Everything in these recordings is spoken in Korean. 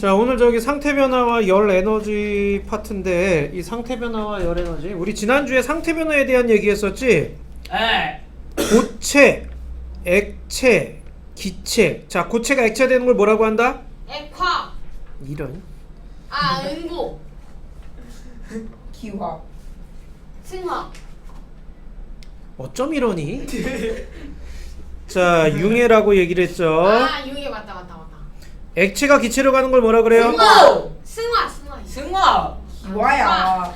자, 오늘 저기 상태 변화와 열 에너지 파트인데 이 상태 변화와 열 에너지 우리 지난주에 상태 변화에 대한 얘기했었지? 네. 고체, 액체, 기체. 자, 고체가 액체되는 걸 뭐라고 한다? 액화. 이런. 응고. 기화. 승화. 어쩜 이러니? 자, 융해라고 얘기를 했죠. 이게 맞다. 액체가 기체로 가는 걸 뭐라 그래요? 승화. 승화. 기화야.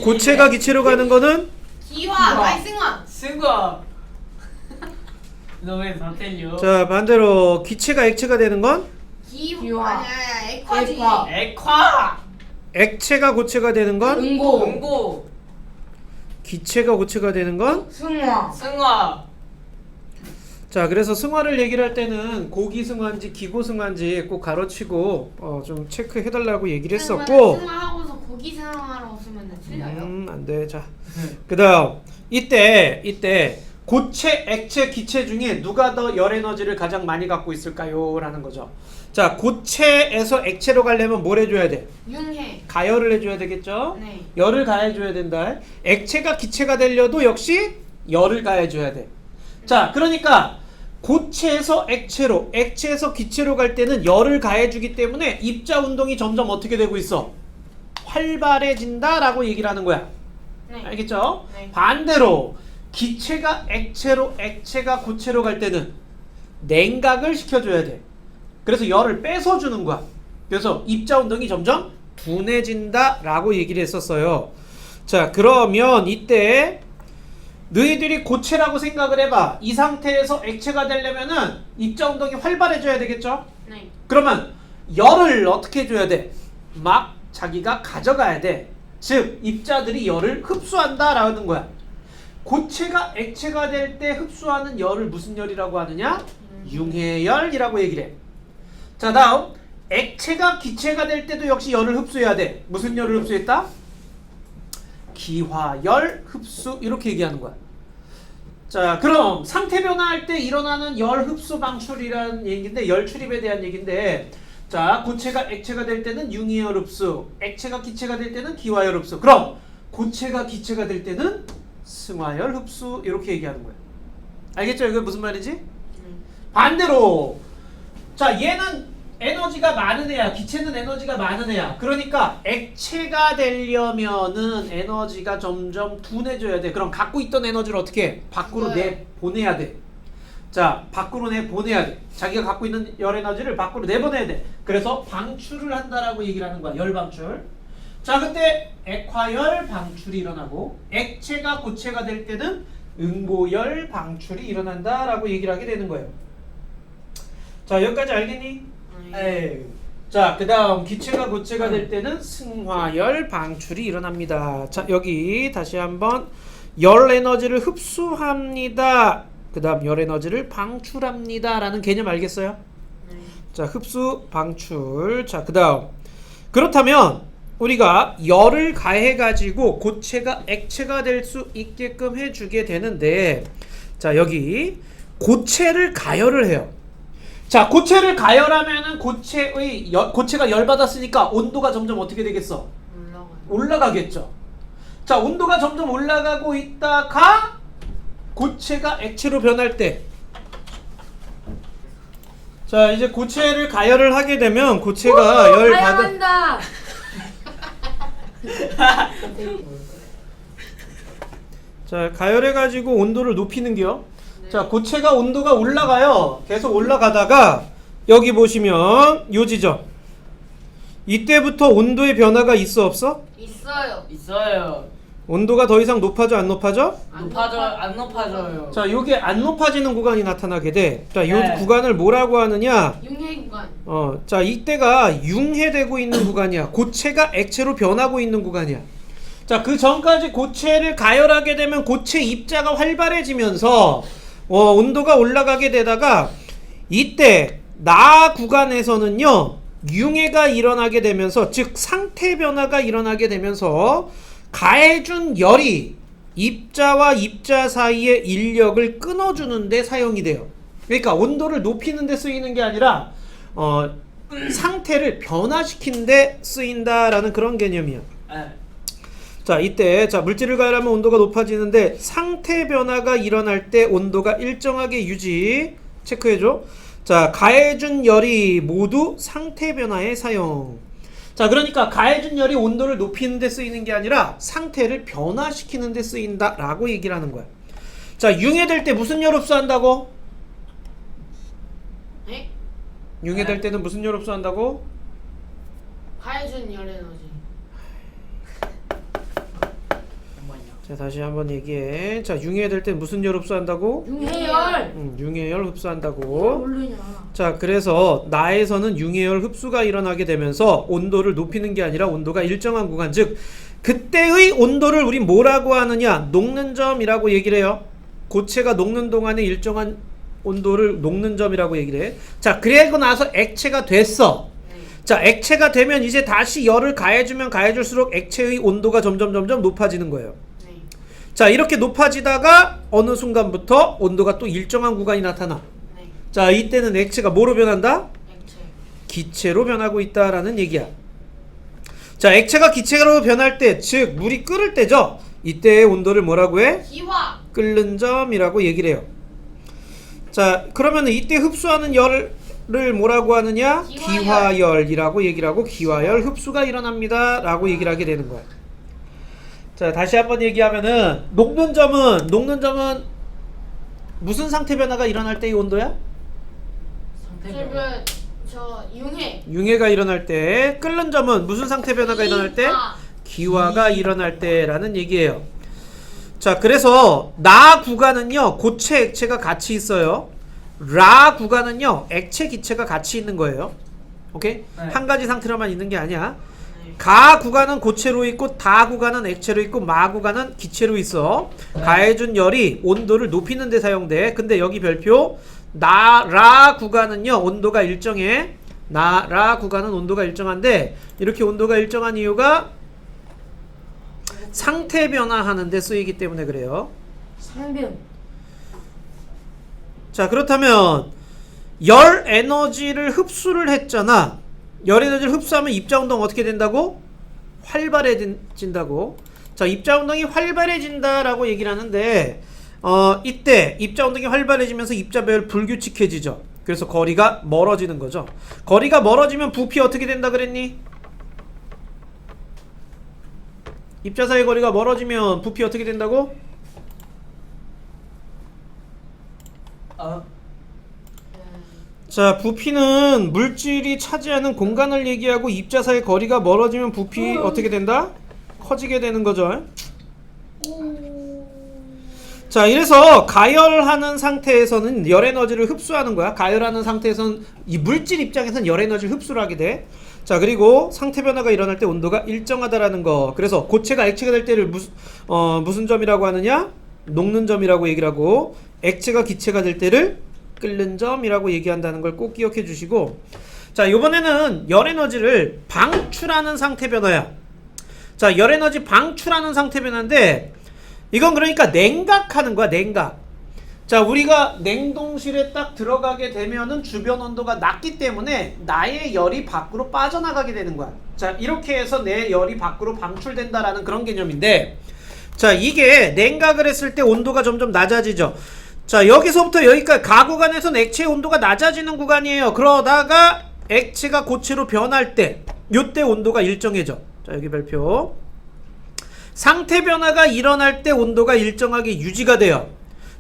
고체가 기체로 가는 거는 기화. 승화. 승화. 너 왜 다 틀려? 자, 반대로 기체가 액체가 되는 건 기화. 아니야. 액화지. 액화. 액화. 액체가 고체가 되는 건 응고. 공고. 기체가 고체가 되는 건 승화. 승화. 자, 그래서 승화를 얘기를 할 때는 고기승화인지 기고승화인지 꼭 가로치고 좀 체크해달라고 얘기를 했었고 승화하고서 고기 승화하러 쓰면 틀려요. 안 돼. 자, 그 다음 이때 고체, 액체, 기체 중에 누가 더 열 에너지를 가장 많이 갖고 있을까요? 라는 거죠. 자, 고체에서 액체로 가려면 뭘 해줘야 돼? 융해. 가열을 해줘야 되겠죠? 네. 열을 가해줘야 된다. 액체가 기체가 되려도 역시 열을 가해줘야 돼. 자, 그러니까 고체에서 액체로, 액체에서 기체로 갈 때는 열을 가해주기 때문에 입자 운동이 점점 어떻게 되고 있어? 활발해진다 라고 얘기를 하는 거야. 네. 알겠죠? 네. 반대로 기체가 액체로, 액체가 고체로 갈 때는 냉각을 시켜줘야 돼. 그래서 열을 뺏어주는 거야. 그래서 입자 운동이 점점 둔해진다 라고 얘기를 했었어요. 자, 그러면 이때 너희들이 고체라고 생각을 해봐. 이 상태에서 액체가 되려면은 입자 운동이 활발해져야 되겠죠? 네. 그러면 열을 어떻게 해줘야 돼? 막 자기가 가져가야 돼. 즉 입자들이 열을 흡수한다 라는 거야. 고체가 액체가 될 때 흡수하는 열을 무슨 열이라고 하느냐? 융해열이라고 얘기를 해. 자, 다음 액체가 기체가 될 때도 역시 열을 흡수해야 돼. 무슨 열을 흡수했다? 기화열 흡수 이렇게 얘기하는 거야. 자, 그럼 상태 변화할 때 일어나는 열 흡수 방출이라는 얘기인데 열 출입에 대한 얘기인데 자, 고체가 액체가 될 때는 융해열 흡수, 액체가 기체가 될 때는 기화열 흡수. 그럼 고체가 기체가 될 때는 승화열 흡수 이렇게 얘기하는 거야. 알겠죠? 이게 무슨 말이지? 반대로 자, 얘는 에너지가 많은 애야. 기체는 에너지가 많은 애야. 그러니까 액체가 되려면은 에너지가 점점 둔해져야 돼. 그럼 갖고 있던 에너지를 어떻게 해? 밖으로 내보내야 돼. 자, 밖으로 내보내야 돼. 자기가 갖고 있는 열 에너지를 밖으로 내보내야 돼. 그래서 방출을 한다라고 얘기를 하는 거야. 열 방출. 자, 그때 액화열 방출이 일어나고 액체가 고체가 될 때는 응고열 방출이 일어난다라고 얘기를 하게 되는 거예요. 자, 여기까지 알겠니? 에이. 자, 그 다음 기체가 고체가 될 때는 승화열 방출이 일어납니다. 자, 여기 다시 한번 열 에너지를 흡수합니다. 그 다음 열 에너지를 방출합니다 라는 개념 알겠어요? 자, 흡수 방출. 자, 그 다음 그렇다면 우리가 열을 가해 가지고 고체가 액체가 될 수 있게끔 해주게 되는데 자, 여기 고체를 가열을 해요. 자, 고체를 가열하면은 고체가 열받았으니까 온도가 점점 어떻게 되겠어? 올라가겠죠. 자, 온도가 점점 올라가고 있다가 고체가 액체로 변할 때 자, 이제 고체를 가열을 하게 되면 고체가 열 받은 자, 가열해 가지고 온도를 높이는겨. 자, 고체가 온도가 올라가요. 계속 올라가다가 여기 보시면 요 지점 이때부터 온도의 변화가 있어 없어? 있어요. 온도가 더 이상 높아져 안 높아져? 안 높아져요. 자, 요게 안 높아지는 구간이 나타나게 돼. 자, 요 네. 구간을 뭐라고 하느냐? 융해 구간. 자, 이때가 융해되고 있는 구간이야. 고체가 액체로 변하고 있는 구간이야. 자, 그 전까지 고체를 가열하게 되면 고체 입자가 활발해지면서 온도가 올라가게 되다가 이때 나 구간에서는요 융해가 일어나게 되면서 즉 상태 변화가 일어나게 되면서 가해준 열이 입자와 입자 사이의 인력을 끊어주는 데 사용이 돼요. 그러니까 온도를 높이는 데 쓰이는 게 아니라 상태를 변화시키는 데 쓰인다라는 그런 개념이야. 네. 자, 이때 자 물질을 가열하면 온도가 높아지는데 상태 변화가 일어날 때 온도가 일정하게 유지. 체크해줘. 자, 가해준 열이 모두 상태 변화에 사용. 자, 그러니까 가해준 열이 온도를 높이는 데 쓰이는 게 아니라 상태를 변화시키는 데 쓰인다라고 얘기를 하는 거야. 자, 융해될 때 무슨 열 흡수한다고? 네? 융해될 때는 무슨 열 흡수한다고? 가해준 열 에너지. 잠깐만요. 자, 다시 한번 얘기해. 자, 융해될 때 무슨 열 흡수한다고? 융해열. 융해열 흡수한다고. 모르냐. 자, 그래서 나에서는 융해열 흡수가 일어나게 되면서 온도를 높이는 게 아니라 온도가 일정한 구간, 즉 그때의 온도를 우린 뭐라고 하느냐? 녹는 점이라고 얘기를 해요. 고체가 녹는 동안에 일정한 온도를 녹는 점이라고 얘기를 해. 자, 그리고 나서 액체가 됐어. 네. 자, 액체가 되면 이제 다시 열을 가해주면 가해줄수록 액체의 온도가 점점 높아지는 거예요. 네. 자, 이렇게 높아지다가 어느 순간부터 온도가 또 일정한 구간이 나타나. 네. 자, 이때는 액체가 뭐로 변한다? 액체. 기체로 변하고 있다라는 얘기야. 자, 액체가 기체로 변할 때, 즉 물이 끓을 때죠. 이때의 온도를 뭐라고 해? 기화. 끓는 점이라고 얘기를 해요. 자, 그러면 이때 흡수하는 열을 뭐라고 하느냐? 기화열. 기화열이라고 얘기를 하고 기화열 흡수가 일어납니다 라고 얘기를 하게 되는 거야. 자, 다시 한번 얘기하면은 녹는 점은 무슨 상태 변화가 일어날 때의 온도야? 상태 지금 변화. 저 융해. 융해가 일어날 때. 끓는 점은 무슨 상태 변화가 일어날 때? 기화. 기화가 일어날 때라는 얘기예요. 자, 그래서 나 구간은요 고체 액체가 같이 있어요. 라 구간은요 액체 기체가 같이 있는 거예요. 오케이? 네. 한 가지 상태로만 있는 게 아니야. 네. 가 구간은 고체로 있고 다 구간은 액체로 있고 마 구간은 기체로 있어. 네. 가해준 열이 온도를 높이는 데 사용돼. 근데 여기 별표 라 구간은요 온도가 일정해. 라 구간은 온도가 일정한데 이렇게 온도가 일정한 이유가 상태 변화하는 데 쓰이기 때문에 그래요. 상변. 자, 그렇다면 열 에너지를 흡수를 했잖아. 열 에너지를 흡수하면 입자운동 어떻게 된다고? 활발해진다고. 자, 입자운동이 활발해진다라고 얘기를 하는데 이때 입자운동이 활발해지면서 입자배열 불규칙해지죠. 그래서 거리가 멀어지는 거죠. 거리가 멀어지면 부피 어떻게 된다 그랬니? 입자 사이 거리가 멀어지면 부피 어떻게 된다고? 자, 부피는 물질이 차지하는 공간을 얘기하고 입자 사이 거리가 멀어지면 부피 어떻게 된다? 커지게 되는 거죠. 자, 이래서 가열하는 상태에서는 열 에너지를 흡수하는 거야. 가열하는 상태에서는 이 물질 입장에서는 열 에너지를 흡수를 하게 돼. 자, 그리고 상태 변화가 일어날 때 온도가 일정하다라는 거. 그래서 고체가 액체가 될 때를 무슨 점이라고 하느냐? 녹는 점이라고 얘기를 하고, 액체가 기체가 될 때를 끓는 점이라고 얘기한다는 걸 꼭 기억해 주시고, 자, 이번에는 열 에너지를 방출하는 상태 변화야. 자, 열 에너지 방출하는 상태 변화인데 이건 그러니까 냉각하는 거야. 냉각. 자, 우리가 냉동실에 딱 들어가게 되면은 주변 온도가 낮기 때문에 나의 열이 밖으로 빠져나가게 되는 거야. 자, 이렇게 해서 내 열이 밖으로 방출된다라는 그런 개념인데, 자, 이게 냉각을 했을 때 온도가 점점 낮아지죠. 자, 여기서부터 여기까지 가 구간에서는 액체의 온도가 낮아지는 구간이에요. 그러다가 액체가 고체로 변할 때 요때 온도가 일정해져. 자, 여기 별표. 상태 변화가 일어날 때 온도가 일정하게 유지가 돼요.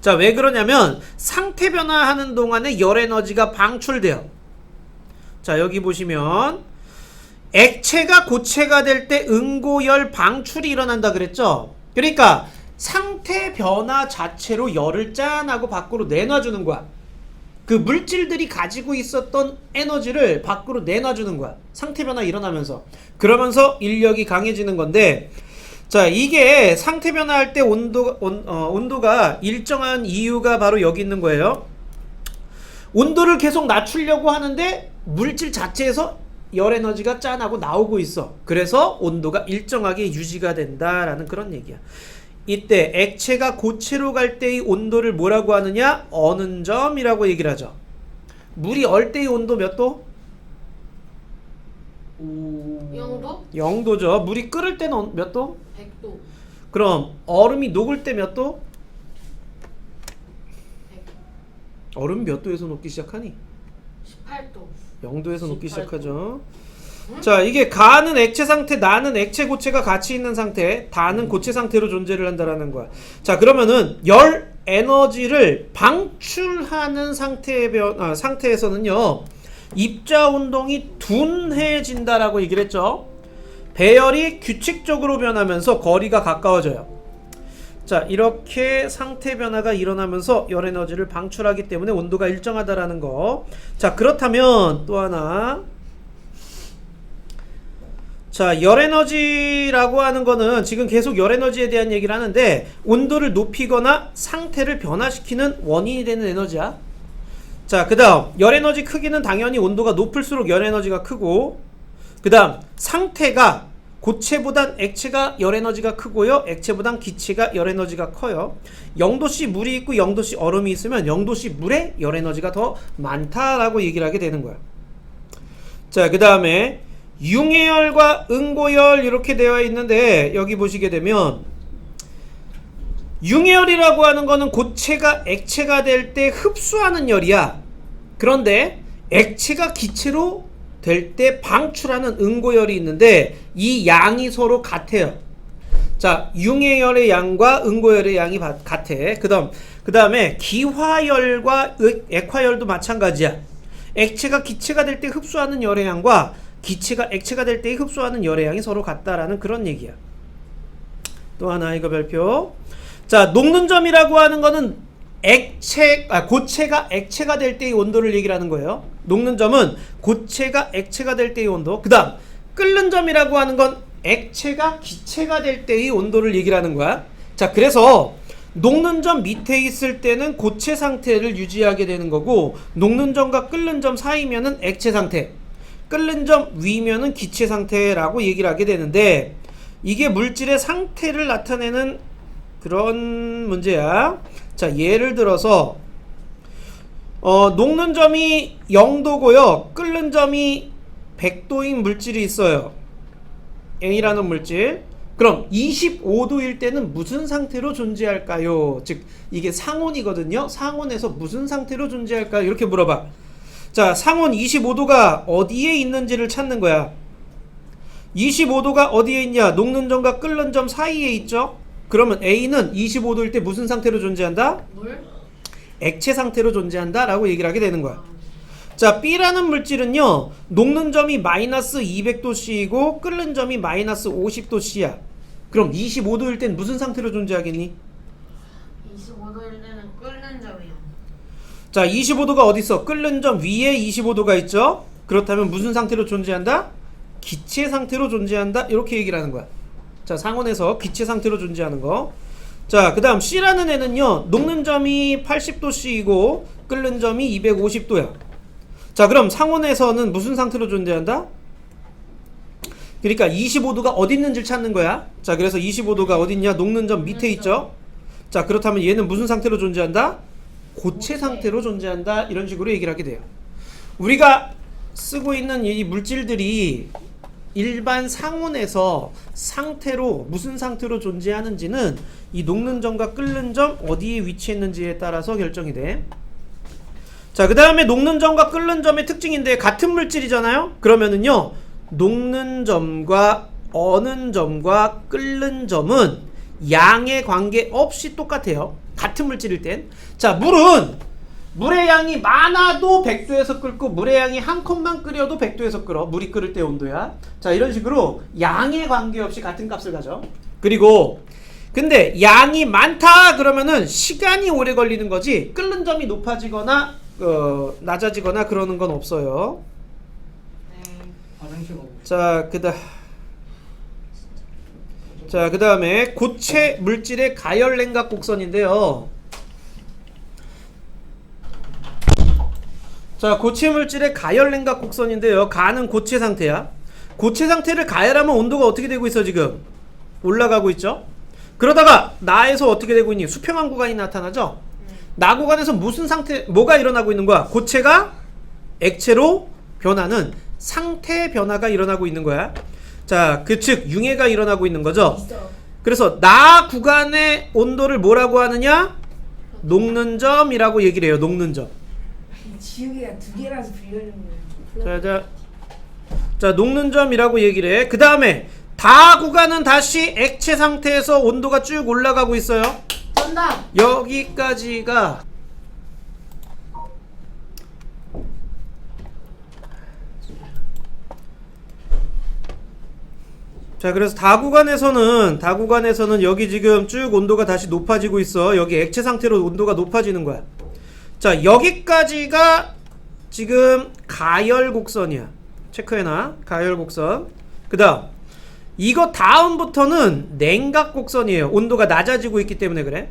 자, 왜 그러냐면 상태 변화하는 동안에 열 에너지가 방출돼요. 자, 여기 보시면 액체가 고체가 될 때 응고열 방출이 일어난다 그랬죠. 그러니까 상태 변화 자체로 열을 짠하고 밖으로 내놔주는 거야. 그 물질들이 가지고 있었던 에너지를 밖으로 내놔주는 거야. 상태 변화 일어나면서. 그러면서 인력이 강해지는 건데, 자, 이게 상태 변화할 때 온도가 일정한 이유가 바로 여기 있는 거예요. 온도를 계속 낮추려고 하는데 물질 자체에서 열 에너지가 짠하고 나오고 있어. 그래서 온도가 일정하게 유지가 된다라는 그런 얘기야. 이때 액체가 고체로 갈 때의 온도를 뭐라고 하느냐? 어는 점이라고 얘기를 하죠. 물이 얼 때의 온도 몇 도? 0도? 0도죠. 물이 끓을 때는 몇 도? 100도. 그럼 얼음이 녹을 때 몇 도? 100. 얼음이 몇 도에서 녹기 시작하니? 18도. 0도에서 녹기 18도. 시작하죠. 자, 이게 가는 액체 상태, 나는 액체 고체가 같이 있는 상태, 다는 고체 상태로 존재를 한다라는 거야. 자, 그러면은 열 에너지를 방출하는 상태에서는요, 입자 운동이 둔해진다라고 얘기를 했죠. 배열이 규칙적으로 변하면서 거리가 가까워져요. 자, 이렇게 상태 변화가 일어나면서 열 에너지를 방출하기 때문에 온도가 일정하다라는 거. 자, 그렇다면 또 하나. 자, 열 에너지라고 하는 거는 지금 계속 열 에너지에 대한 얘기를 하는데 온도를 높이거나 상태를 변화시키는 원인이 되는 에너지야. 자, 그 다음 열 에너지 크기는 당연히 온도가 높을수록 열 에너지가 크고, 그 다음 상태가 고체보단 액체가 열 에너지가 크고요, 액체보단 기체가 열 에너지가 커요. 0도씨 물이 있고 0도씨 얼음이 있으면 0도씨 물에 열 에너지가 더 많다라고 얘기를 하게 되는 거야. 자, 그 다음에 융해열과 응고열 이렇게 되어 있는데, 여기 보시게 되면 융해열이라고 하는 거는 고체가 액체가 될 때 흡수하는 열이야. 그런데 액체가 기체로 될 때 방출하는 응고열이 있는데 이 양이 서로 같아요. 자, 융해열의 양과 응고열의 양이 같아. 그 다음에 기화열과 액화열도 마찬가지야. 액체가 기체가 될 때 흡수하는 열의 양과 기체가 액체가 될 때 흡수하는 열의 양이 서로 같다라는 그런 얘기야. 또 하나 이거 별표. 자, 녹는 점이라고 하는 거는 고체가 액체가 될 때의 온도를 얘기를 하는 거예요. 녹는 점은 고체가 액체가 될 때의 온도. 그 다음 끓는 점이라고 하는 건 액체가 기체가 될 때의 온도를 얘기를 하는 거야. 자, 그래서 녹는 점 밑에 있을 때는 고체 상태를 유지하게 되는 거고, 녹는 점과 끓는 점 사이면은 액체 상태, 끓는 점 위면은 기체 상태라고 얘기를 하게 되는데, 이게 물질의 상태를 나타내는 그런 문제야. 자, 예를 들어서 녹는 점이 0도고요 끓는 점이 100도인 물질이 있어요. A라는 물질. 그럼 25도일 때는 무슨 상태로 존재할까요? 즉 이게 상온이거든요. 상온에서 무슨 상태로 존재할까요? 이렇게 물어봐. 자, 상온 25도가 어디에 있는지를 찾는 거야. 25도가 어디에 있냐? 녹는 점과 끓는 점 사이에 있죠. 그러면 A는 25도일 때 무슨 상태로 존재한다? 물? 액체 상태로 존재한다 라고 얘기를 하게 되는 거야. 자, B라는 물질은요, 녹는 점이 마이너스 200도씨이고 끓는 점이 마이너스 50도씨야. 그럼 25도일 땐 무슨 상태로 존재하겠니? 25도일 때는 끓는 점이요. 자, 25도가 어디 있어? 끓는 점 위에 25도가 있죠. 그렇다면 무슨 상태로 존재한다? 기체 상태로 존재한다. 이렇게 얘기를 하는 거야. 자, 상온에서 기체 상태로 존재하는 거. 자, 그 다음 C라는 애는요, 녹는 점이 80도씨이고 끓는 점이 250도야. 자, 그럼 상온에서는 무슨 상태로 존재한다? 그러니까 25도가 어디 있는지를 찾는 거야. 자, 그래서 25도가 어디 있냐? 녹는 점 밑에 있죠. 자, 그렇다면 얘는 무슨 상태로 존재한다? 고체 상태로 존재한다. 이런 식으로 얘기를 하게 돼요. 우리가 쓰고 있는 이 물질들이 일반 상온에서 상태로 무슨 상태로 존재하는지는 이 녹는 점과 끓는 점 어디에 위치했는지에 따라서 결정이 돼. 자, 그 다음에 녹는 점과 끓는 점의 특징인데, 같은 물질이잖아요. 그러면은요, 녹는 점과 어는 점과 끓는 점은 양의 관계 없이 똑같아요. 같은 물질일 땐. 자, 물의 양이 많아도 100도에서 끓고 물의 양이 한 컵만 끓여도 100도에서 끓어. 물이 끓을 때 온도야. 자, 이런 식으로 양에 관계없이 같은 값을 가져. 그리고 근데 양이 많다 그러면은 시간이 오래 걸리는 거지, 끓는 점이 높아지거나 낮아지거나 그러는 건 없어요. 네. 화장실 가고. 자, 그 다음에 고체 물질의 가열 냉각 곡선인데요. 자, 고체 물질의 가열 냉각 곡선인데요. 가는 고체 상태야. 고체 상태를 가열하면 온도가 어떻게 되고 있어? 지금 올라가고 있죠. 그러다가 나에서 어떻게 되고 있니? 수평한 구간이 나타나죠. 나 구간에서 무슨 상태, 뭐가 일어나고 있는 거야? 고체가 액체로 변하는 상태 변화가 일어나고 있는 거야. 자, 그 즉 융해가 일어나고 있는 거죠. 있어. 그래서 나 구간의 온도를 뭐라고 하느냐? 녹는 점이라고 얘기를 해요. 녹는 점. 지우개가 두 개라서 불리는 거야. 자, 녹는 점이라고 얘기를 해. 그 다음에 다 구간은 다시 액체 상태에서 온도가 쭉 올라가고 있어요. 정답. 여기까지가 자, 그래서 다 구간에서는 여기 지금 쭉 온도가 다시 높아지고 있어. 여기 액체 상태로 온도가 높아지는 거야. 자, 여기까지가 지금 가열 곡선이야. 체크해놔. 가열 곡선. 그 다음 이거 다음부터는 냉각 곡선이에요. 온도가 낮아지고 있기 때문에 그래.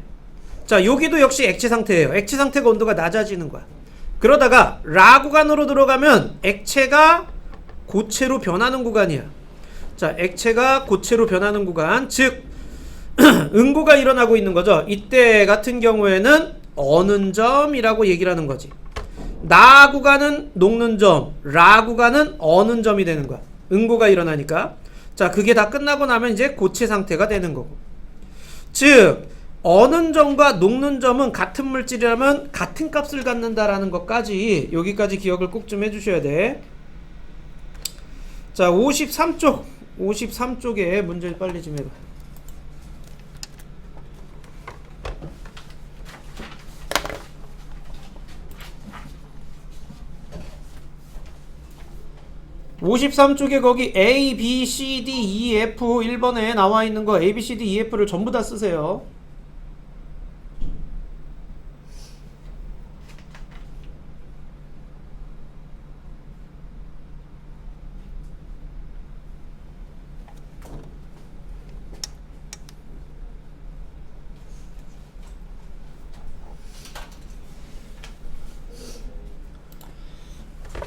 자, 여기도 역시 액체 상태예요. 액체 상태가 온도가 낮아지는 거야. 그러다가 라 구간으로 들어가면 액체가 고체로 변하는 구간이야. 자, 액체가 고체로 변하는 구간, 즉 응고가 일어나고 있는 거죠. 이때 같은 경우에는 어는 점이라고 얘기를 하는 거지. 나 구간은 녹는 점, 라 구간은 어는 점이 되는 거야. 응고가 일어나니까. 자, 그게 다 끝나고 나면 이제 고체 상태가 되는 거고. 즉 어는 점과 녹는 점은 같은 물질이라면 같은 값을 갖는다라는 것까지 여기까지 기억을 꼭 좀 해주셔야 돼. 자, 53쪽에 문제 빨리 좀 해봐. (53쪽에) 거기 A, B, C, D, E, F 1번에 나와 있는 거 A, B, C, D, E, F를 전부 다 쓰세요.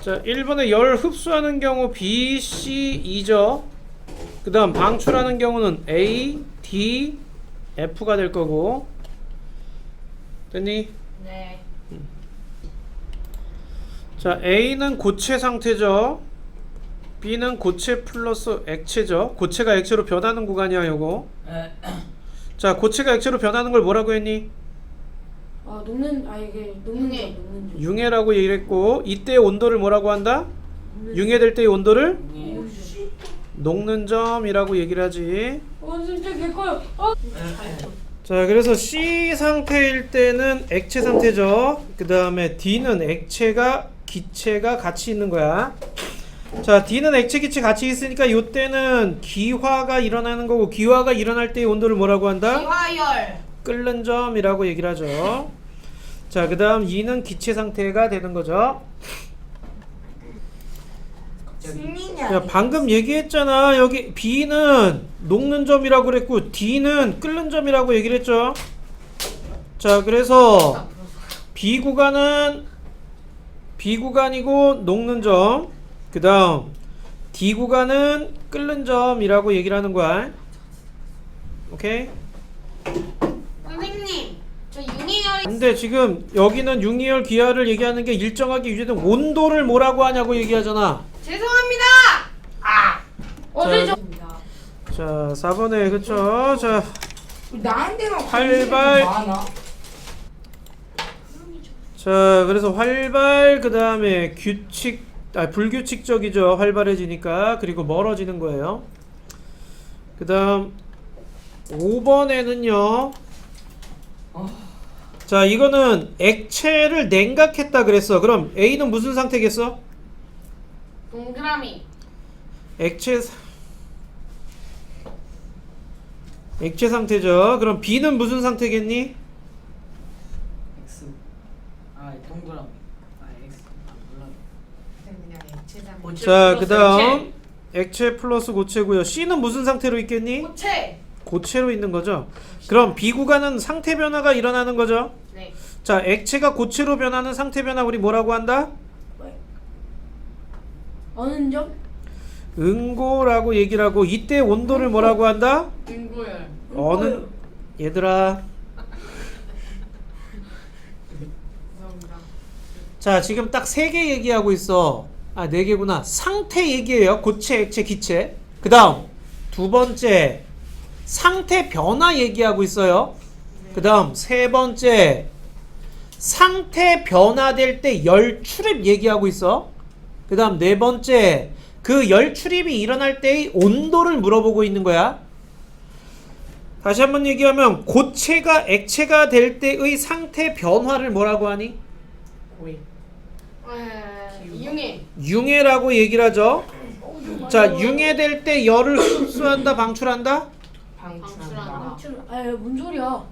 자, 1번에 열 흡수하는 경우 B, C, E죠. 그 다음 방출하는 경우는 A, D, F가 될 거고. 됐니? 네. 자, A는 고체 상태죠. B는 고체 플러스 액체죠. 고체가 액체로 변하는 구간이야, 요거. 자, 고체가 액체로 변하는 걸 뭐라고 했니? 이게 녹는 융해. 점, 녹는 점. 융해라고 얘기를 했고, 이때 온도를 뭐라고 한다? 융해될 때의 온도를 녹는 점이라고 얘기를 하지. 진짜 개꺼요. 자, 그래서 C 상태일 때는 액체 상태죠. 그 다음에 D는 액체가 기체가 같이 있는 거야. 자, D는 액체 기체 같이 있으니까 이때는 기화가 일어나는 거고, 기화가 일어날 때의 온도를 뭐라고 한다? 기화열. 끓는 점이라고 얘기를 하죠. 자, 그 다음 E는 기체 상태가 되는 거죠. 승민이야. 야, 방금 얘기했잖아. 여기 B는 녹는 점이라고 그랬고 D는 끓는 점이라고 얘기를 했죠. 자, 그래서 B 구간이고 녹는 점, 그 다음 D 구간은 끓는 점이라고 얘기를 하는 거야. 오케이? 선생님, 저 융해열이 근데 지금 여기는 융이열 기하를 얘기하는 게 일정하게 유지된 온도를 뭐라고 하냐고 얘기하잖아. 죄송합니다. 자, 4번에 그쵸. 자, 나한테만 활발. 많아. 자, 그래서 활발, 그 다음에 불규칙적이죠. 활발해지니까. 그리고 멀어지는 거예요. 그 다음 5번에는요. 자, 이거는 액체를 냉각했다 그랬어. 그럼 A는 무슨 상태겠어? 동그라미. 액체 상태죠. 그럼 B는 무슨 상태겠니? X. 동그라미. X. 몰라. 그냥 액체장. 자, 그 다음 액체 플러스 고체고요. C는 무슨 상태로 있겠니? 고체. 고체로 있는 거죠. 그럼 B 구간은 상태 변화가 일어나는 거죠. 네. 자, 액체가 고체로 변하는 상태 변화 우리 뭐라고 한다? 어느 점? 응고라고 얘기를 하고, 이때 온도를 뭐라고 한다? 응고열. 어느 얘들아. 죄송합니다. 자, 지금 딱 3개 얘기하고 있어. 아, 4개구나. 상태 얘기예요. 고체, 액체, 기체. 그 다음 두 번째 상태 변화 얘기하고 있어요. 그 다음 세 번째 상태 변화될 때 열 출입 얘기하고 있어. 그 다음 네 번째 그 열 출입이 일어날 때의 온도를 물어보고 있는 거야. 다시 한번 얘기하면 고체가 액체가 될 때의 상태 변화를 뭐라고 하니? 오이. 융해. 융해라고 얘기를 하죠. 자, 융해될 때 열을 흡수한다, 방출한다? 방출한다. 방출. 뭔 소리야?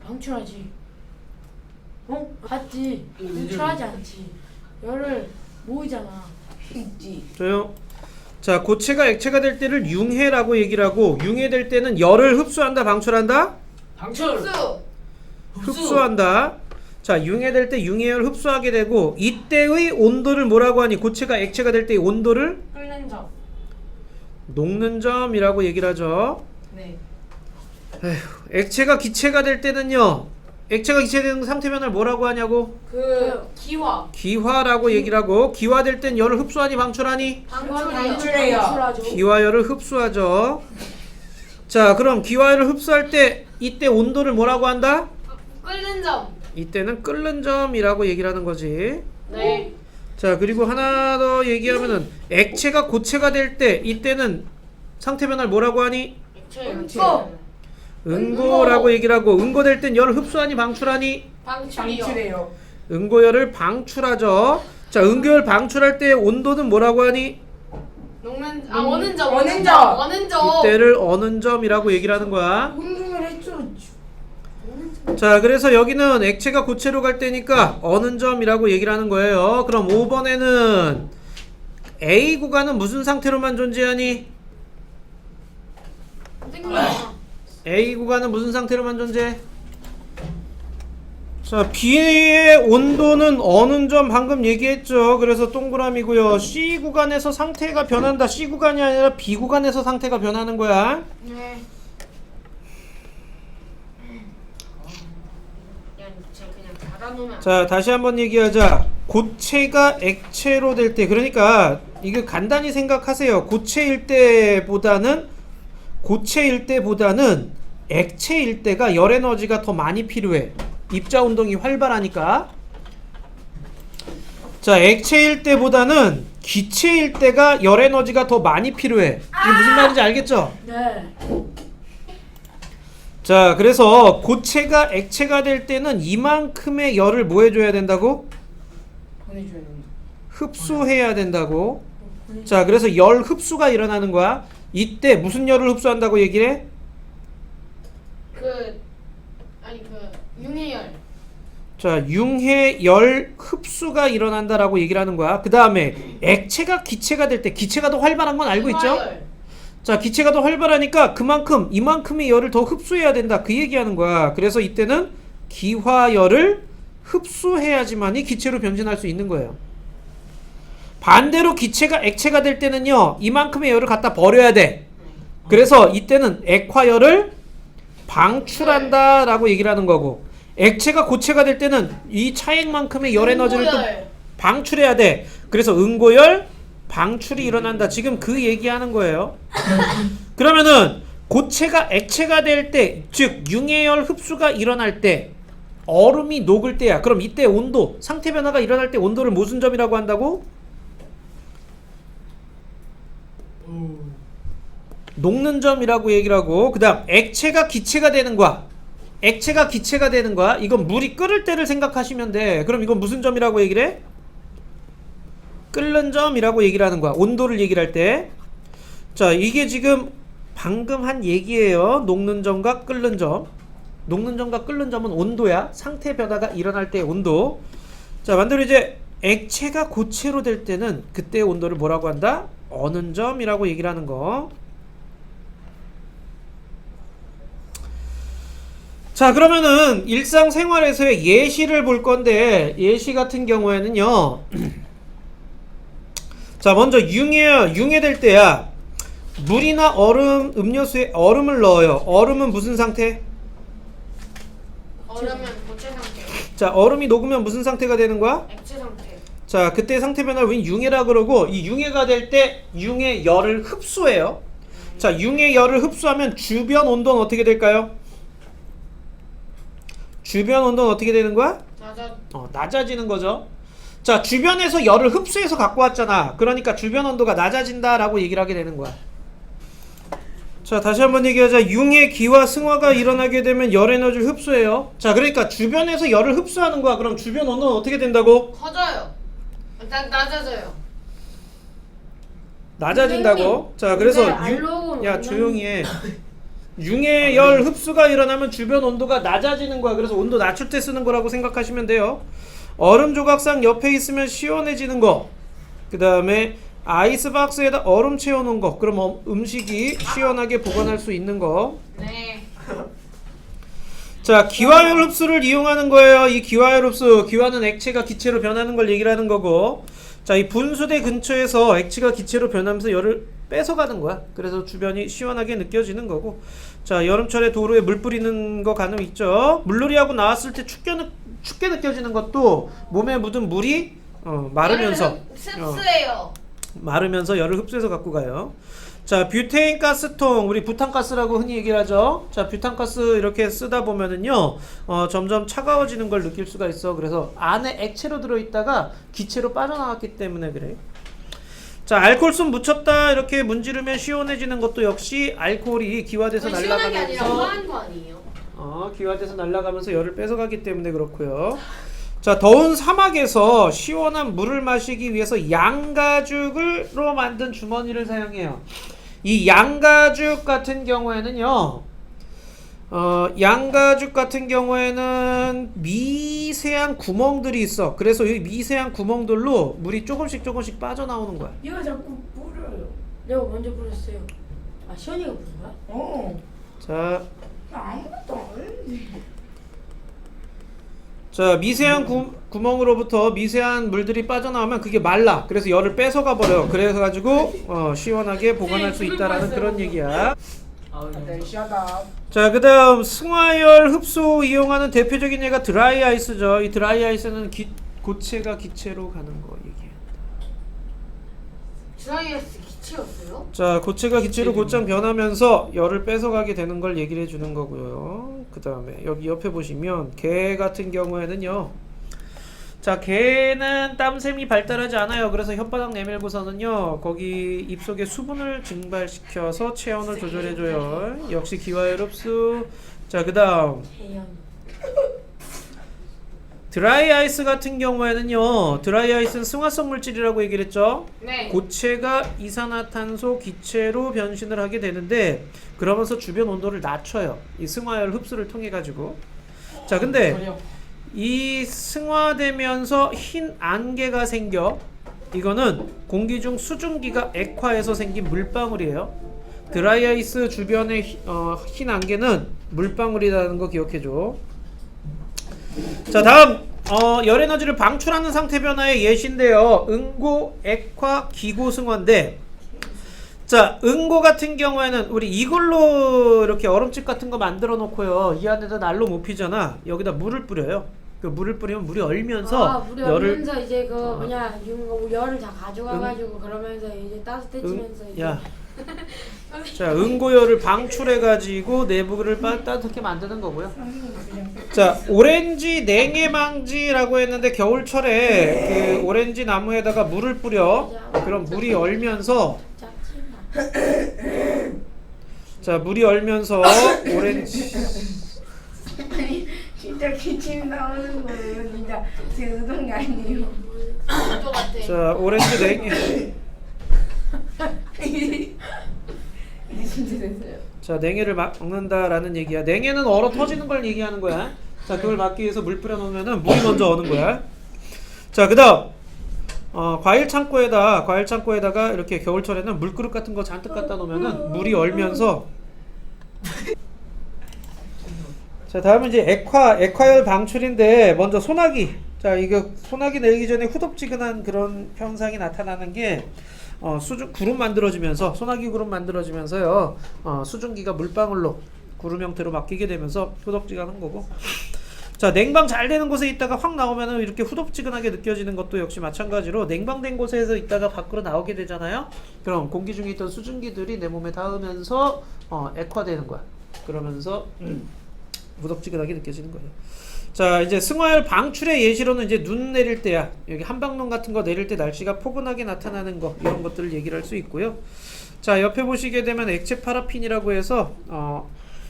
방출하지. 맞지. 방출하지 않지. 열을 모으잖아. 있지. 조용. 자, 고체가 액체가 될 때를 융해라고 얘기를 하고 융해될 때는 열을 흡수한다, 방출한다? 방출. 흡수. 흡수한다. 자, 융해될 때 융해열을 흡수하게 되고 이때의 온도를 뭐라고 하니? 고체가 액체가 될 때의 온도를 끓는 점. 녹는 점이라고 얘기를 하죠. 네. 액체가 기체가 될 때는요. 액체가 기체되는 상태 변화를 뭐라고 하냐고? 기화. 기화라고 얘기를 하고 기화될 땐 열을 흡수하니 방출하니? 방출이요. 방출하죠. 기화열을 흡수하죠. 자, 그럼 기화열을 흡수할 때 이때 온도를 뭐라고 한다? 끓는 점. 이때는 끓는 점이라고 얘기를 하는 거지. 네. 자, 그리고 하나 더 얘기하면은 액체가 고체가 될 때 이때는 상태 변화를 뭐라고 하니? 액체. 응고라고 얘기를 하고 응고될 땐 열을 흡수하니 방출하니? 방출이요. 방출해요. 응고열을 방출하죠. 자, 응고열 방출할 때 온도는 뭐라고 하니? 녹는 어는 점. 어는 점. 어는 점. 이때를 어는 점이라고 얘기를 하는 거야. 운동을 했죠. 자, 그래서 여기는 액체가 고체로 갈 때니까 어는 점이라고 얘기를 하는 거예요. 그럼 5번에는 A 구간은 무슨 상태로만 존재하니? A 구간은 무슨 상태로만 존재해? 자, B의 온도는 어는 점 방금 얘기했죠. 그래서 동그라미고요. C 구간에서 상태가 변한다. C 구간이 아니라 B 구간에서 상태가 변하는 거야. 네. 그냥 닫아놓으면. 자, 다시 한번 얘기하자. 고체가 액체로 될 때, 그러니까 이거 간단히 생각하세요. 고체일 때보다는 액체일 때가 열 에너지가 더 많이 필요해. 입자 운동이 활발하니까. 자, 액체일 때보다는 기체일 때가 열 에너지가 더 많이 필요해. 이게 무슨 말인지 알겠죠? 네. 자, 그래서 고체가 액체가 될 때는 이만큼의 열을 뭐 해줘야 된다고? 보내줘야 된다. 흡수해야 된다고. 자, 그래서 열 흡수가 일어나는 거야. 이때 무슨 열을 흡수한다고 얘기를 해? 융해열. 자, 융해열 흡수가 일어난다라고 얘기를 하는 거야. 그 다음에 액체가 기체가 될 때, 기체가 더 활발한 건 알고 있죠? 기화열. 자, 기체가 더 활발하니까 그만큼 이만큼의 열을 더 흡수해야 된다, 그 얘기하는 거야. 그래서 이때는 기화열을 흡수해야지만이 기체로 변신할 수 있는 거예요. 반대로 기체가 액체가 될 때는요, 이만큼의 열을 갖다 버려야 돼. 그래서 이때는 액화열을 방출한다 라고 얘기를 하는 거고, 액체가 고체가 될 때는 이 차액만큼의 열 에너지를 또 응고열. 방출해야 돼. 그래서 응고열 방출이 일어난다. 지금 그 얘기하는 거예요. 그러면은 고체가 액체가 될 때, 즉 융해열 흡수가 일어날 때, 얼음이 녹을 때야. 그럼 이때 온도, 상태 변화가 일어날 때 온도를 무슨 점이라고 한다고? 녹는 점이라고 얘기를 하고, 그 다음 액체가 기체가 되는 거야. 액체가 기체가 되는 거야. 이건 물이 끓을 때를 생각하시면 돼. 그럼 이건 무슨 점이라고 얘기를 해? 끓는 점이라고 얘기를 하는 거야. 온도를 얘기를 할 때. 자, 이게 지금 방금 한 얘기예요. 녹는 점과 끓는 점. 녹는 점과 끓는 점은 온도야. 상태 변화가 일어날 때의 온도. 자, 반대로 이제 액체가 고체로 될 때는 그때의 온도를 뭐라고 한다? 어는 점이라고 얘기를 하는 거. 자, 그러면은 일상생활에서의 예시를 볼 건데, 예시 같은 경우에는요, 자, 먼저 융해될 때야, 물이나 얼음, 음료수에 얼음을 넣어요. 얼음은 무슨 상태? 얼으면 고체 상태. 자, 얼음이 녹으면 무슨 상태가 되는 거야? 액체 상태. 자, 그때 상태 변화를 우린 융해라 그러고 이 융해가 될 때 융의 열을 흡수해요. 자, 융의 열을 흡수하면 주변 온도는 어떻게 될까요? 주변 온도는 어떻게 되는 거야? 낮아지는 거죠. 자, 주변에서 열을 흡수해서 갖고 왔잖아. 그러니까 주변 온도가 낮아진다라고 얘기를 하게 되는 거야. 자, 다시 한번 얘기하자. 융의 기와 승화가 일어나게 되면 열 에너지를 흡수해요. 자, 그러니까 주변에서 열을 흡수하는 거야. 그럼 주변 온도는 어떻게 된다고? 커져요. 낮아져요. 낮아진다고. 자, 그래서 야, 조용히 해. 융의 열 흡수가 일어나면 주변 온도가 낮아지는 거야. 그래서 온도 낮출 때 쓰는 거라고 생각하시면 돼요. 얼음 조각상 옆에 있으면 시원해지는 거. 그 다음에 아이스박스에다 얼음 채워놓은 거. 그럼 음식이 시원하게 보관할 수 있는 거. 네. 자, 기화열 흡수를 이용하는 거예요. 이 기화열 흡수. 기화는 액체가 기체로 변하는 걸 얘기를 하는 거고. 자, 이 분수대 근처에서 액체가 기체로 변하면서 열을 뺏어가는 거야. 그래서 주변이 시원하게 느껴지는 거고. 자, 여름철에 도로에 물 뿌리는 거 가능 있죠. 물놀이하고 나왔을 때 춥게 느껴지는 것도 몸에 묻은 물이 마르면서 습수예요. 마르면서 열을 흡수해서 갖고 가요. 자, 뷰테인 가스통, 우리 부탄가스라고 흔히 얘기를 하죠. 자, 부탄가스 이렇게 쓰다 보면은요, 점점 차가워지는 걸 느낄 수가 있어. 그래서 안에 액체로 들어있다가 기체로 빠져나왔기 때문에 그래. 자, 알코올순 묻혔다 이렇게 문지르면 시원해지는 것도 역시 알코올이 기화돼서 시원한 게 아니라 날아가면서 화한 거 아니에요? 기화돼서 날아가면서 열을 뺏어가기 때문에 그렇고요. 자, 더운 사막에서 시원한 물을 마시기 위해서 양가죽으로 만든 주머니를 사용해요. 이 양가죽 같은 경우에는요, 양가죽 같은 경우에는 미세한 구멍들이 있어. 그래서 이 미세한 구멍들로 물이 조금씩 빠져나오는 거야. 얘가 자꾸 뿌려요. 내가 먼저 부렸어요. 아, 시원이가 부른 거야? 자, 나 아무것도 안 했는데. 자, 미세한 구멍으로부터 미세한 물들이 빠져나오면 그게 말라. 그래서 열을 뺏어가 버려. 그래서 가지고 시원하게 보관할 수 있다라는 그런 얘기야. 샤다. 자, 그다음 승화열 흡수 이용하는 대표적인 예가 드라이 아이스죠. 이 드라이 아이스는 고체가 기체로 가는 거 얘기해. 드라이아이스 기체였어요? 자, 고체가 기체로 곧장 변하면서 열을 뺏어가게 되는 걸 얘기를 해주는 거고요. 그 다음에 여기 옆에 보시면 개 같은 경우에는요. 자, 개는 땀샘이 발달하지 않아요. 그래서 혓바닥 내밀고서는요, 거기 입속에 수분을 증발시켜서 체온을 조절해줘요. 역시 기화열 흡수. 자, 그 다음 태연. 드라이 아이스 같은 경우에는요, 드라이 아이스는 승화성 물질이라고 얘기를 했죠. 네. 고체가 이산화탄소 기체로 변신을 하게 되는데 그러면서 주변 온도를 낮춰요. 이 승화열 흡수를 통해 가지고. 자, 근데 이 승화되면서 흰 안개가 생겨. 이거는 공기 중 수증기가 액화해서 생긴 물방울이에요. 드라이 아이스 주변의 흰 안개는 물방울이라는 거 기억해줘. 자, 다음 열 에너지를 방출하는 상태 변화의 예시인데요. 응고, 액화, 기고 승화인데, 자, 응고 같은 경우에는 우리 이걸로 이렇게 얼음집 같은 거 만들어 놓고요, 이 안에다 난로 못 피잖아. 여기다 물을 뿌려요. 그 물을 뿌리면 물이 얼면서 물이 열을 얼면서 이제 그 열을 다 가져가가지고 그러면서 이제 따뜻해지면서 이제 야. 자, 응고열을 방출해가지고 내부를 따뜻하게 만드는 거고요. 자, 오렌지 냉해망지라고 했는데 겨울철에 그 오렌지 나무에다가 물을 뿌려. 그럼 물이 얼면서, 자, 물이 얼면서 오렌지. 아니 진짜 기침 나오는 거예요. 진짜 제 의도가 아니에요. 또 같아. 자, 오렌지 냉해. 이제 진짜 됐어요. 자, 냉해를 막는다라는 얘기야. 냉해는 얼어 터지는 걸 얘기하는 거야. 자, 그걸 막기 위해서 물 뿌려 놓으면은 물이 먼저 어는 거야. 자, 그다음 과일 창고에다가 이렇게 겨울철에는 물그릇 같은 거 잔뜩 갖다 놓으면은 물이 얼면서. 자, 다음은 이제 액화열 방출인데, 먼저 소나기. 자, 이거 소나기 내리기 전에 후덥지근한 그런 현상이 나타나는 게 구름 만들어지면서, 소나기 구름 만들어지면서요, 수증기가 물방울로 구름 형태로 바뀌게 되면서 후덥지근한 거고. 자, 냉방 잘 되는 곳에 있다가 확 나오면은 이렇게 후덥지근하게 느껴지는 것도 역시 마찬가지로 냉방된 곳에서 있다가 밖으로 나오게 되잖아요. 그럼 공기 중에 있던 수증기들이 내 몸에 닿으면서 액화되는 거야. 그러면서 후덥지근하게 느껴지는 거예요. 자, 이제 승화열 방출의 예시로는 이제 눈 내릴 때야. 여기 한방눈 같은 거 내릴 때 날씨가 포근하게 나타나는 거, 이런 것들을 얘기를 할 수 있고요. 자, 옆에 보시게 되면 액체 파라핀이라고 해서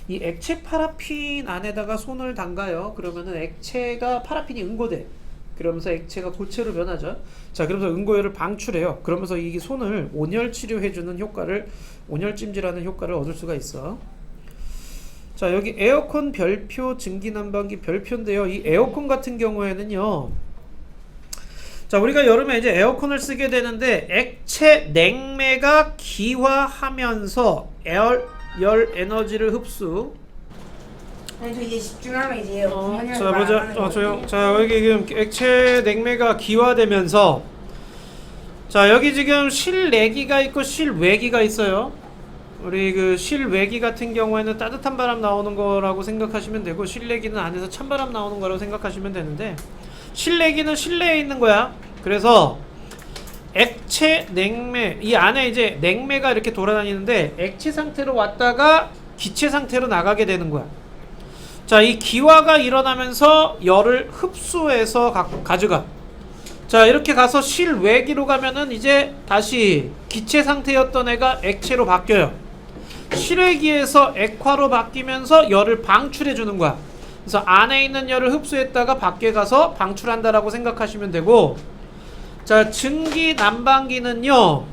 이 액체 파라핀 안에다가 손을 담가요. 그러면은 액체가 파라핀이 응고돼. 그러면서 액체가 고체로 변하죠. 자, 그러면서 응고열을 방출해요. 그러면서 이 손을 온열 치료해주는 효과를, 온열찜질하는 효과를 얻을 수가 있어. 자, 여기 에어컨 별표, 증기난방기 별표인데요. 이 에어컨 같은 경우에는요. 자, 우리가 여름에 이제 에어컨을 쓰게 되는데 액체 냉매가 기화하면서 열 에너지를 흡수. 아니 저 이제 집중하면 이제 자, 보자. 조용. 자, 여기 지금 액체 냉매가 기화되면서, 자, 여기 지금 실내기가 있고 실외기가 있어요. 우리 그 실외기 같은 경우에는 따뜻한 바람 나오는 거라고 생각하시면 되고, 실내기는 안에서 찬바람 나오는 거라고 생각하시면 되는데, 실내기는 실내에 있는 거야. 그래서 액체 냉매, 이 안에 이제 냉매가 이렇게 돌아다니는데 액체 상태로 왔다가 기체 상태로 나가게 되는 거야. 자, 이 기화가 일어나면서 열을 흡수해서 가져가. 자, 이렇게 가서 실외기로 가면은 이제 다시 기체 상태였던 애가 액체로 바뀌어요. 실외기에서 액화로 바뀌면서 열을 방출해 주는 거야. 그래서 안에 있는 열을 흡수했다가 밖에 가서 방출한다라고 생각하시면 되고, 자, 증기 난방기는요,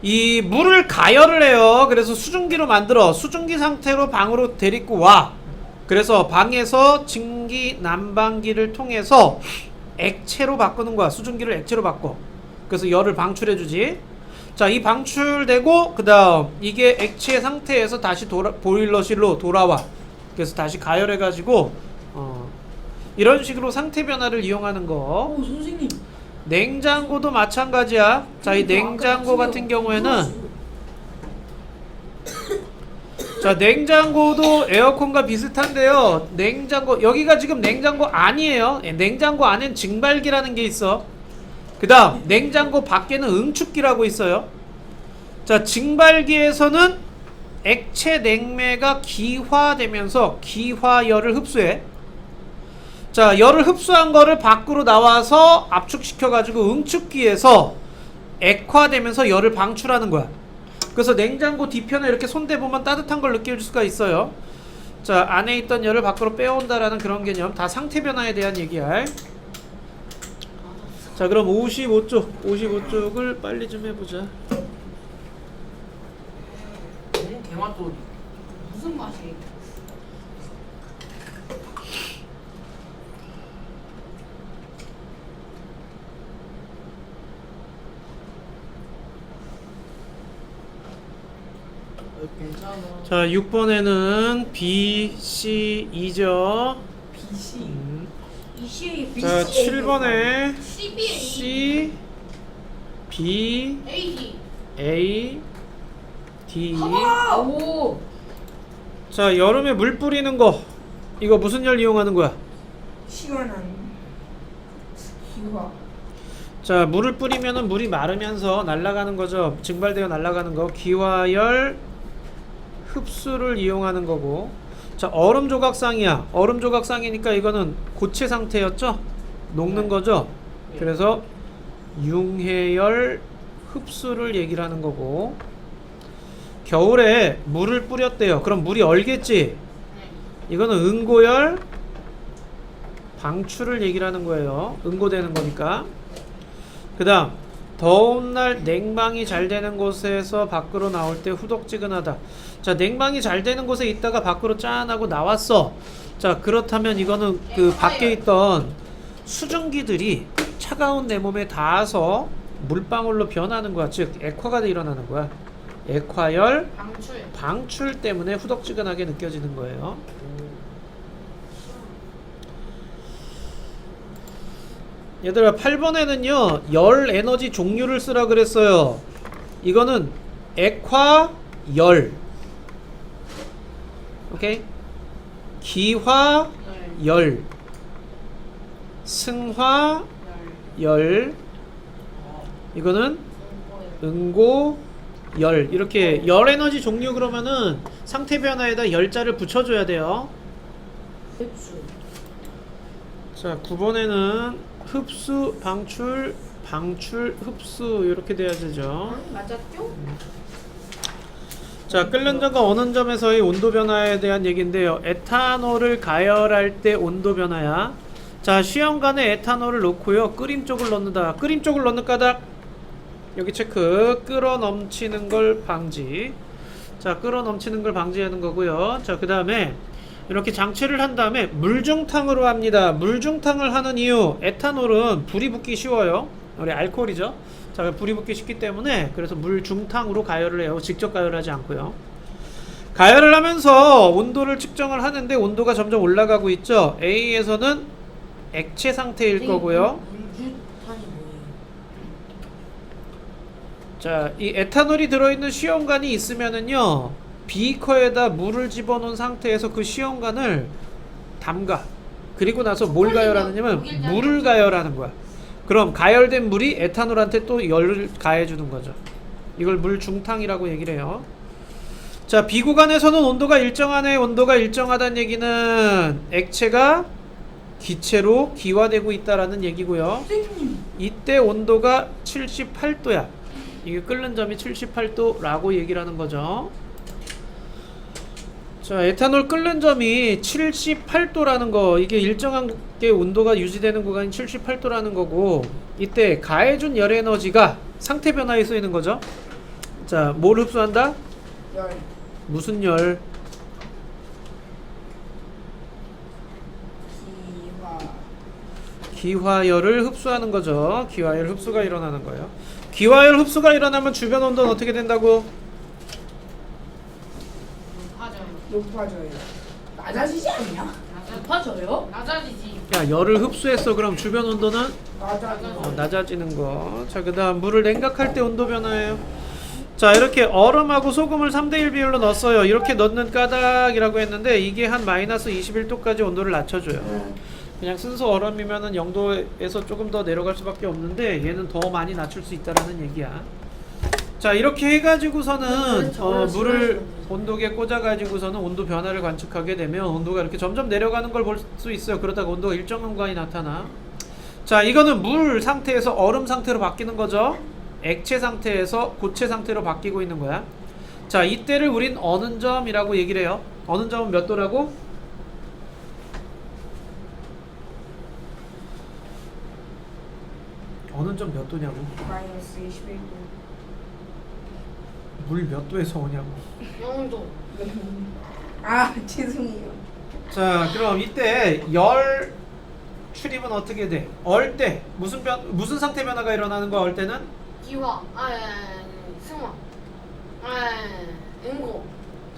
이 물을 가열을 해요. 그래서 수증기로 만들어 수증기 상태로 방으로 데리고 와. 그래서 방에서 증기 난방기를 통해서 액체로 바꾸는 거야. 수증기를 액체로 바꿔. 그래서 열을 방출해 주지. 자, 이 방출되고 그 다음 이게 액체 상태에서 다시 보일러실로 돌아와. 그래서 다시 가열해 가지고 이런 식으로 상태 변화를 이용하는 거. 오, 선생님. 냉장고도 마찬가지야. 자, 이 냉장고 같은 경우에는, 자, 냉장고도 에어컨과 비슷한데요. 냉장고, 여기가 지금 냉장고 안이에요. 냉장고 안엔 증발기라는 게 있어. 그 다음 냉장고 밖에는 응축기라고 있어요. 자, 증발기에서는 액체 냉매가 기화되면서 기화열을 흡수해. 자, 열을 흡수한 거를 밖으로 나와서 압축시켜가지고 응축기에서 액화되면서 열을 방출하는 거야. 그래서 냉장고 뒤편에 이렇게 손대보면 따뜻한 걸 느낄 수가 있어요. 자, 안에 있던 열을 밖으로 빼온다라는 그런 개념. 다 상태 변화에 대한 얘기야. 자, 그럼 55쪽을 빨리 좀 해보자. 개맛도 무슨 맛이? 괜찮아. 자, 6번에는 B, C, E죠. BC. 이시 자, 7번에 CBA, C, B, AD. A, D. 오. 자, 여름에 물 뿌리는 거. 이거 무슨 열 이용하는 거야? 시원한 기화. 자, 물을 뿌리면은 물이 마르면서 날아가는 거죠. 증발되어 날아가는 거. 기화열 흡수를 이용하는 거고. 자, 얼음 조각상이야. 얼음 조각상이니까 이거는 고체 상태였죠? 녹는 거죠? 그래서 융해열 흡수를 얘기를 하는 거고. 겨울에 물을 뿌렸대요. 그럼 물이 얼겠지? 이거는 응고열 방출을 얘기를 하는 거예요. 응고되는 거니까. 그 다음 더운 날 냉방이 잘 되는 곳에서 밖으로 나올 때 후덥지근하다. 자, 냉방이 잘 되는 곳에 있다가 밖으로 짠하고 나왔어. 자, 그렇다면 이거는 그 밖에 있던 수증기들이 차가운 내 몸에 닿아서 물방울로 변하는 거야. 즉 액화가 일어나는 거야. 액화열 방출 때문에 후덥지근하게 느껴지는 거예요. 얘들아, 8번에는요 열 에너지 종류를 쓰라 그랬어요. 이거는 액화열, 오케이? 기화열, 열, 승화 열, 이거는 응고 열. 이렇게 열 에너지 종류 그러면은 상태 변화에다 열자를 붙여줘야 돼요. 흡수. 자, 9번에는 흡수, 방출, 방출, 흡수 이렇게 돼야 되죠. 맞았죠? 자, 끓는 점과 어는 점에서의 온도 변화에 대한 얘기인데요. 에탄올을 가열할 때 온도 변화야. 자, 시험관에 에탄올을 넣고요. 끓임 쪽을 넣는다. 끓임 쪽을 넣는 까닭. 여기 체크. 끓어 넘치는 걸 방지. 자, 끓어 넘치는 걸 방지하는 거고요. 자, 그 다음에 이렇게 장치를 한 다음에 물중탕으로 합니다. 물중탕을 하는 이유. 에탄올은 불이 붙기 쉬워요. 우리 알코올이죠. 자, 불이 붙기 쉽기 때문에 그래서 물중탕으로 가열을 해요. 직접 가열하지 않고요. 가열을 하면서 온도를 측정을 하는데 온도가 점점 올라가고 있죠. A에서는 액체 상태일 거고요. 물주탄이 뭐예요? 자, 이 에탄올이 들어있는 시험관이 있으면은요, 비커에다 물을 집어넣은 상태에서 그 시험관을 담가. 그리고 나서 뭘 가열하느냐면 물을 가열하는 거야. 그럼 가열된 물이 에탄올한테 또 열을 가해주는 거죠. 이걸 물중탕이라고 얘기를 해요. 자, 비구간에서는 온도가 일정하네. 온도가 일정하다는 얘기는 액체가 기체로 기화되고 있다라는 얘기고요. 이때 온도가 78도야. 이게 끓는 점이 78도라고 얘기를 하는 거죠. 자, 에탄올 끓는 점이 78도라는 거, 이게 일정한 게 온도가 유지되는 구간이 78도라는 거고, 이때 가해준 열 에너지가 상태 변화에 쓰이는 거죠. 자, 뭘 흡수한다? 열. 무슨 열? 기화열을 흡수하는 거죠. 기화열 흡수가 일어나는 거예요. 기화열 흡수가 일어나면 주변 온도는 어떻게 된다고? 높아져요. 높아져요. 낮아지지 않냐? 높아져요? 낮아지지. 야, 열을 흡수했어. 그럼 주변 온도는 낮아져. 낮아지는 거. 자, 그 다음 물을 냉각할 때 온도 변화예요. 자, 이렇게 얼음하고 소금을 3대1 비율로 넣었어요. 이렇게 넣는 까닭이라고 했는데 이게 한 마이너스 21도까지 온도를 낮춰줘요. 그냥 순수 얼음이면은 0도에서 조금 더 내려갈 수밖에 없는데 얘는 더 많이 낮출 수 있다라는 얘기야. 자, 이렇게 해가지고서는 물을 온도계에 꽂아가지고서는 온도 변화를 관측하게 되면 온도가 이렇게 점점 내려가는 걸 볼 수 있어요. 그러다가 온도가 일정 공간이 나타나. 자, 이거는 물 상태에서 얼음 상태로 바뀌는 거죠. 액체 상태에서 고체 상태로 바뀌고 있는 거야. 자, 이때를 우린 어는 점이라고 얘기를 해요. 어는 점은 몇 도라고? 어는 점 몇 도냐고? 마이너스 21도. 물 몇 도에서 오냐고? 영도. 아, 죄송해요. 자, 그럼 이때 열 출입은 어떻게 돼? 얼 때 무슨 상태 변화가 일어나는 거야? 얼 때는 기화. 승화. 응고.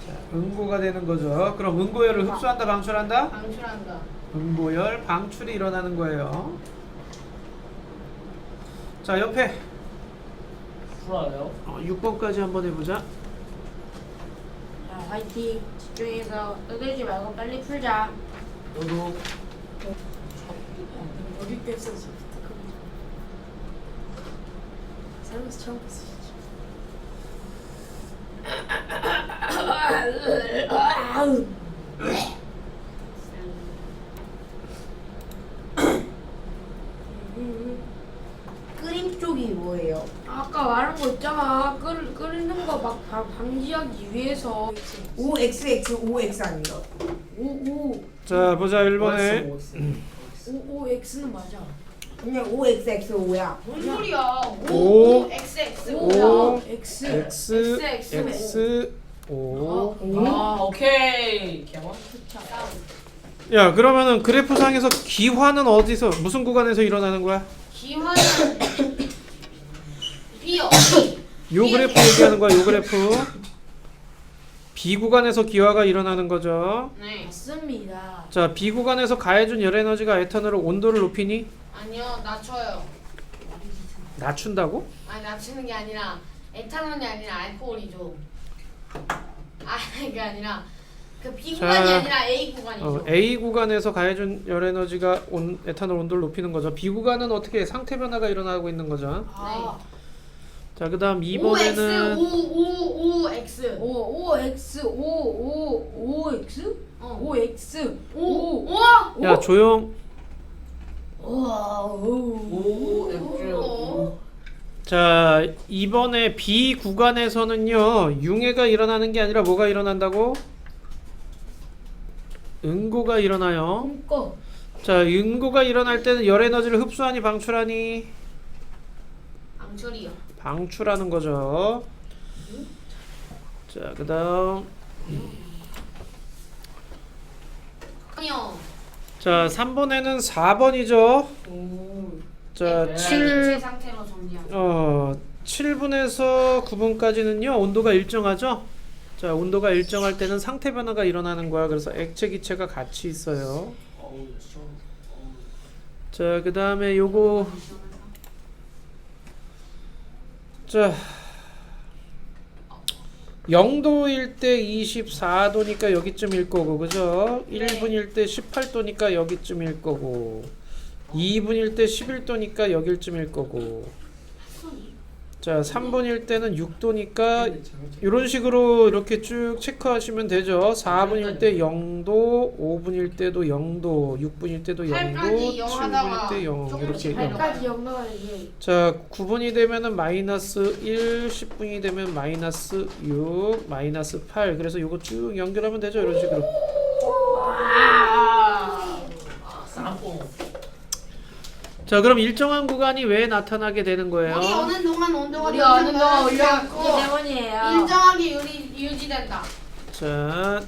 자, 응고가 되는 거죠. 그럼 응고열을 흡수한다, 방출한다? 방출한다. 응고열 방출이 일어나는 거예요. 자, 옆에 풀어요? 6번까지 한번 해보자. 자, 화이팅. 집중해서 떠들지 말고 빨리 풀자. 너도. 어디 뺐어 지금? 살면서 처음 봤어. 끓임 쪽이 뭐예요? 아까 말한 거 있잖아. 끓는 거 막 방지하기 위해서. OXX OX 아닌가? 오 자, 보자. 1번에 X는 맞아. 그냥 OXX O야. 뭔 소리야? 오. XX. O X. X X, X O. 아, 오케이. 개만. 야, 그러면은 그래프상에서 기화는 어디서 무슨 구간에서 일어나는 거야? 기화는 B요. 요 그래프 얘기하는 거야. 요 그래프. B 구간에서 기화가 일어나는 거죠. 네. 맞습니다. 자, B 구간에서 가해준 열 에너지가 에탄올의 온도를 높이니? 아니요, 낮춰요. 낮춘다고? 아니, 낮추는 게 아니라 에탄올이 아니라 알코올이죠. 아, 이게 아니라 그 B 구간이 자, 아니라 A 구간이죠. A 구간에서 가해준 열 에너지가 에탄올 온도를 높이는 거죠. B 구간은 어떻게 상태 변화가 일어나고 있는 거죠. 아. 자, 그다음 2번에는 OX. O X O X 어. O X 오. O 우와. 야 조용. 와 오. 오. 자, 이번에 B 구간에서는요 융해가 일어나는 게 아니라 뭐가 일어난다고? 응고가 일어나요. 거 자, 응고가 일어날 때는 열 에너지를 흡수하니 방출하니? 방철이요. 방출하는 거죠. 자, 그다음 아니요. 자 3번에는 4번이죠. 자 네. 7 제 상태로 정리하죠. 7분에서 9분까지는요 온도가 일정하죠. 자 온도가 일정할 때는 상태 변화가 일어나는 거야. 그래서 액체 기체가 같이 있어요. 자 그 다음에 요거 자 0도일 때 24도니까 여기쯤일 거고 그죠? 1분일 때 18도니까 여기쯤일 거고 2분일 때 11도니까 여기쯤일 거고 자 3분일 때는 6도니까 이런 식으로 이렇게 쭉 체크하시면 되죠. 4분일 때 0도, 5분일 때도 0도, 6분일 때도 0도, 8까지 0 하다가 7분일 때 0 조금씩 이렇게 0. 8까지 영어가 이제 자 9분이 되면은 마이너스 1, 10분이 되면 마이너스 6, 마이너스 8. 그래서 요거 쭉 연결하면 되죠. 이런 식으로. 쌍뽕. 자 그럼 일정한 구간이 왜 나타나게 되는 우리 거예요? 어느 동안 온도가 우리 어느 동안 올려 올렸기 때문이에요. 일정하게 유지된다. 자,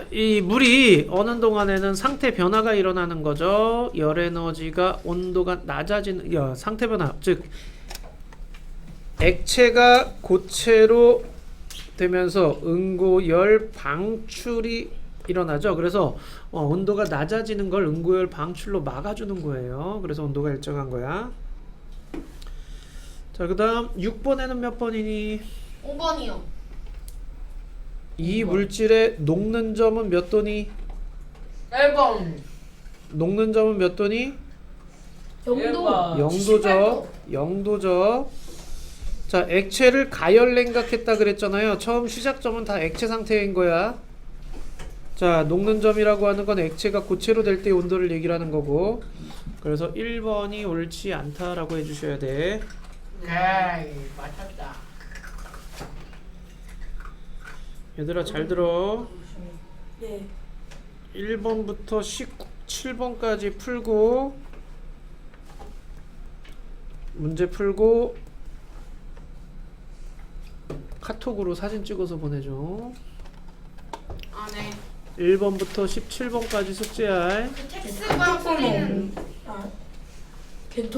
이 물이 어느 동안에는 상태 변화가 일어나는 거죠. 열 에너지가 온도가 낮아지는 상태 변화, 즉 액체가 고체로 되면서 응고열 방출이 일어나죠. 그래서 온도가 낮아지는 걸 응고열 방출로 막아주는 거예요. 그래서 온도가 일정한 거야. 자, 그다음 6번에는 몇 번이니? 5번이요. 이 물질의 녹는 점은 몇 도니? 1번. 녹는 점은 몇 도니? 영도 0도죠. 0도죠. 자, 액체를 가열 냉각했다 그랬잖아요. 처음 시작점은 다 액체 상태인 거야. 자, 녹는 점이라고 하는 건 액체가 고체로 될 때의 온도를 얘기를 하는 거고. 그래서 1번이 옳지 않다라고 해주셔야 돼. 네, 맞췄다. 얘들아 잘 들어. 네 1번부터 17번까지 풀고 문제 풀고 카톡으로 사진 찍어서 보내줘. 아, 네. 1번부터 17번까지 숙제할. 그 텍스가